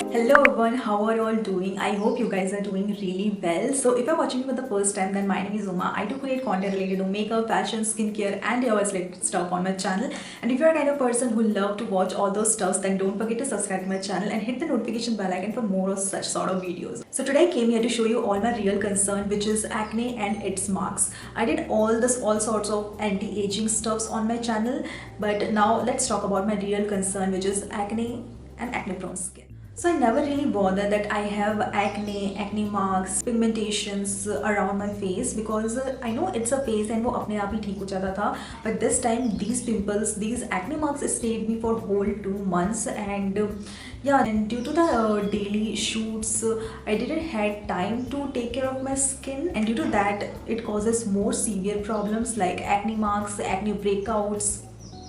Hello everyone, how are you all doing? I hope you guys are doing really well. So if you're watching me for the first time, then my name is Uma. I do create content related to makeup, fashion, skincare and hair related stuff on my channel. And if you're a kind of person who love to watch all those stuffs, then don't forget to subscribe to my channel and hit the notification bell icon for more of such sort of videos. So today I came here to show you all my real concern, which is acne and its marks. I did all sorts of anti-aging stuffs on my channel, but now let's talk about my real concern, which is acne and acne prone skin. So I never really bother that I have acne marks, pigmentations around my face because I know it's a phase and वो अपने आप ही ठीक हो जाता था. But this time these pimples, these acne marks stayed me for whole 2 months and yeah, and due to the daily shoots, I didn't had time to take care of my skin, and due to that it causes more severe problems like acne marks, acne breakouts,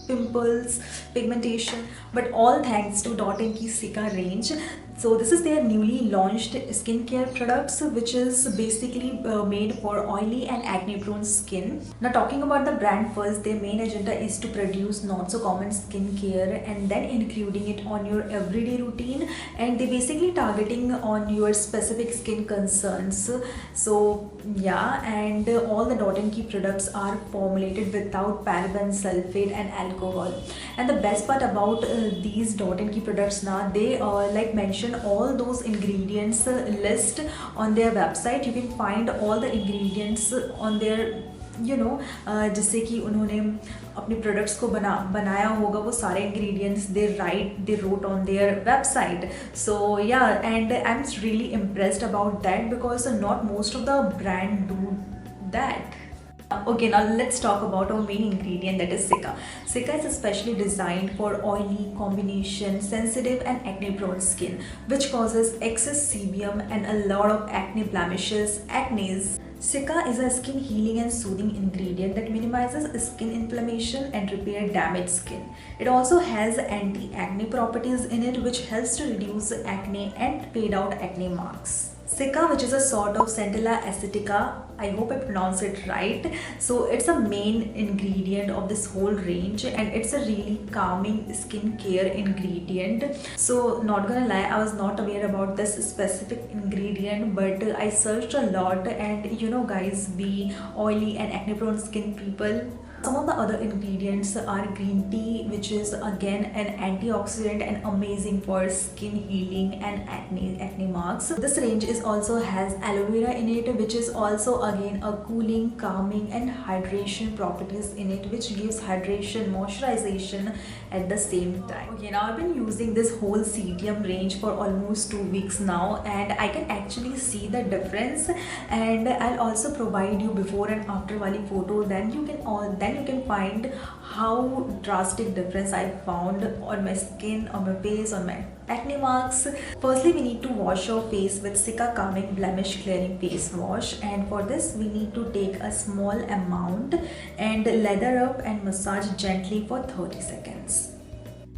pimples, pigmentation, but all thanks to CICA range. So this is their newly launched skincare products, which is basically made for oily and acne prone skin. Now talking about the brand first, their main agenda is to produce not so common skincare and then including it on your everyday routine, and they basically targeting on your specific skin concerns. So yeah, and all the Key products are formulated without paraben, sulfate and alcohol. And the best part about these Key products now, they like mention all those ingredients list on their website. You can find all the ingredients on their जिससे कि उन्होंने अपने products को बनाया होगा, वो सारे ingredients they wrote on their website. So yeah, and I am really impressed about that because not most of the brand do that. Okay, now let's talk about our main ingredient, that is CICA. CICA is especially designed for oily, combination, sensitive and acne prone skin, which causes excess sebum and a lot of acne blemishes, acnes. CICA is a skin healing and soothing ingredient that minimizes skin inflammation and repair damaged skin. It also has anti-acne properties in it, which helps to reduce acne and fade out acne marks. CICA, which is a sort of Centella acetica, I hope I pronounced it right. So it's a main ingredient of this whole range, and it's a really calming skincare ingredient. So not gonna lie, I was not aware about this specific ingredient, but I searched a lot, and guys, we oily and acne prone skin people, some of the other ingredients are green tea, which is again an antioxidant and amazing for skin healing and acne marks. This range also has aloe vera in it, which is also again a cooling, calming and hydration properties in it, which gives hydration, moisturization at the same time. Okay, now I've been using this whole CTM range for almost 2 weeks now, and I can actually see the difference, and I'll also provide you before and after wali photo. Then you can find how drastic difference I found on my skin, on my face, on my acne marks. Firstly, we need to wash our face with CICA calming blemish clearing face wash, and for this we need to take a small amount and lather up and massage gently for 30 seconds.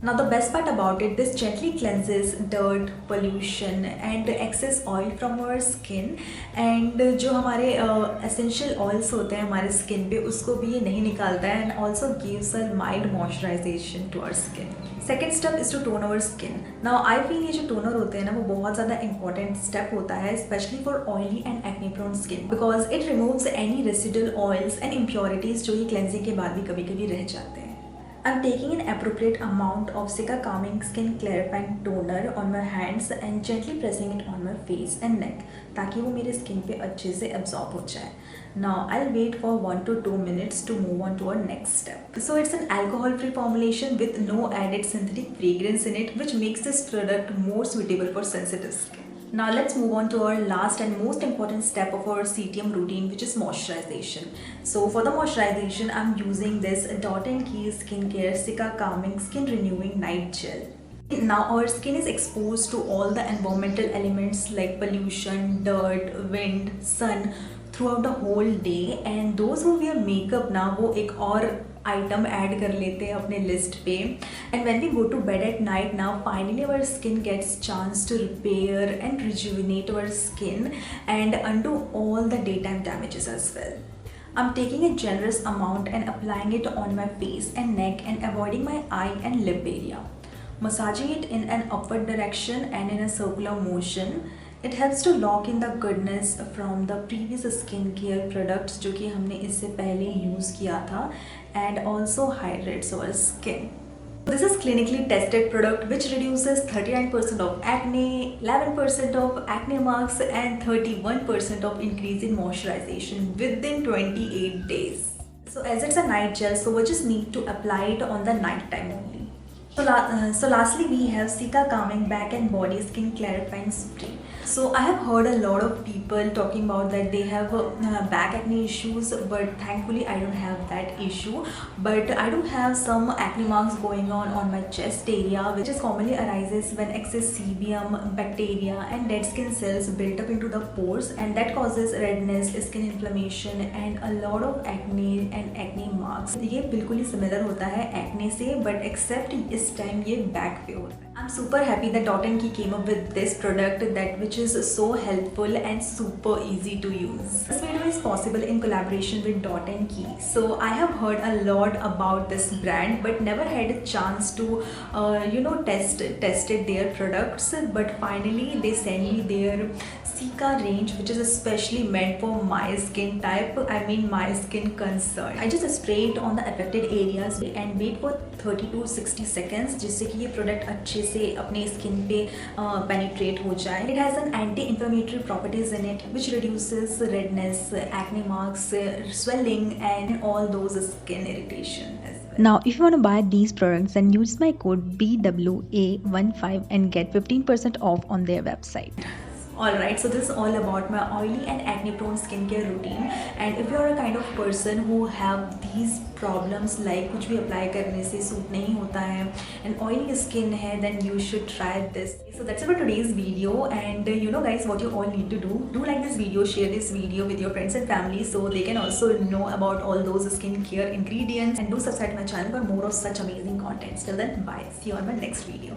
Now the best part about it, this gently cleanses dirt, pollution and excess oil from our skin, and जो हमारे essential oils होते हैं हमारे skin पे, उसको भी ये नहीं निकालता है, and also gives a mild moisturization to our skin. Second step is to tone our skin. Now I feel ये जो toner होते हैं ना, वो बहुत ज़्यादा important step होता है, especially for oily and acne prone skin, because it removes any residual oils and impurities जो ये cleansing के बाद भी कभी-कभी रह जाते हैं. I'm taking an appropriate amount of CICA calming skin clarifying toner on my hands and gently pressing it on my face and neck, ताकि वो मेरे skin पे अच्छे से absorb हो जाए. Now I'll wait for 1 to 2 minutes to move on to our next step. So it's an alcohol-free formulation with no added synthetic fragrance in it, which makes this product more suitable for sensitive skin. Now let's move on to our last and most important step of our CTM routine, which is moisturization. So for the moisturization, I'm using this Dot & Key Skincare CICA Calming Skin Renewing Night Gel. Now our skin is exposed to all the environmental elements like pollution, dirt, wind, sun throughout the whole day, and those who wear makeup now, वो एक और item add कर लेते हैं अपने list पे, and when we go to bed at night, now finally our skin gets chance to repair and rejuvenate our skin and undo all the daytime damages as well. I'm taking a generous amount and applying it on my face and neck and avoiding my eye and lip area. massaging it in an upward direction and in a circular motion. It helps to lock in the goodness from the previous skincare products जो कि हमने इससे पहले use किया था, and also hydrates our skin. This is clinically tested product which reduces 39% of acne, 11% of acne marks and 31% of increase in moisturization within 28 days. So as it's a night gel, so we just need to apply it on the night time only. So lastly we have CICA Calming Back and Body Skin Clarifying Spray. So I have heard a lot of people talking about that they have back acne issues, but thankfully I don't have that issue. But I do have some acne marks going on my chest area, which is commonly arises when excess sebum, bacteria and dead skin cells built up into the pores, and that causes redness, skin inflammation and a lot of acne and acne marks. ये बिल्कुल ही similar होता है acne से, but except इस time ये back पे होता है. I'm super happy that Dot & Key came up with this product which is so helpful and super easy to use. This video is possible in collaboration with Dot & Key. So I have heard a lot about this brand but never had a chance to tested their products, but finally they sent me their CICA range, which is especially meant for my skin type, I mean my skin concern. I just spray it on the affected areas and wait for 30 to 60 seconds जिससे कि ये product अच्छे से अपने skin पे penetrate हो जाए. It has an anti-inflammatory properties in it which reduces redness, acne marks, swelling and all those skin irritation as well. Now, if you want to buy these products, then use my code BWA15 and get 15% off on their website. Alright, so this is all about my oily and acne prone skincare routine, and if you are a kind of person who have these problems like कुछ भी apply करने से suit नहीं होता है and oily skin है, then you should try this. So that's it for today's video, and you know guys what you all need to do like this video, share this video with your friends and family so they can also know about all those skincare ingredients, and do subscribe to my channel for more of such amazing content. Till then, bye, see you on my next video.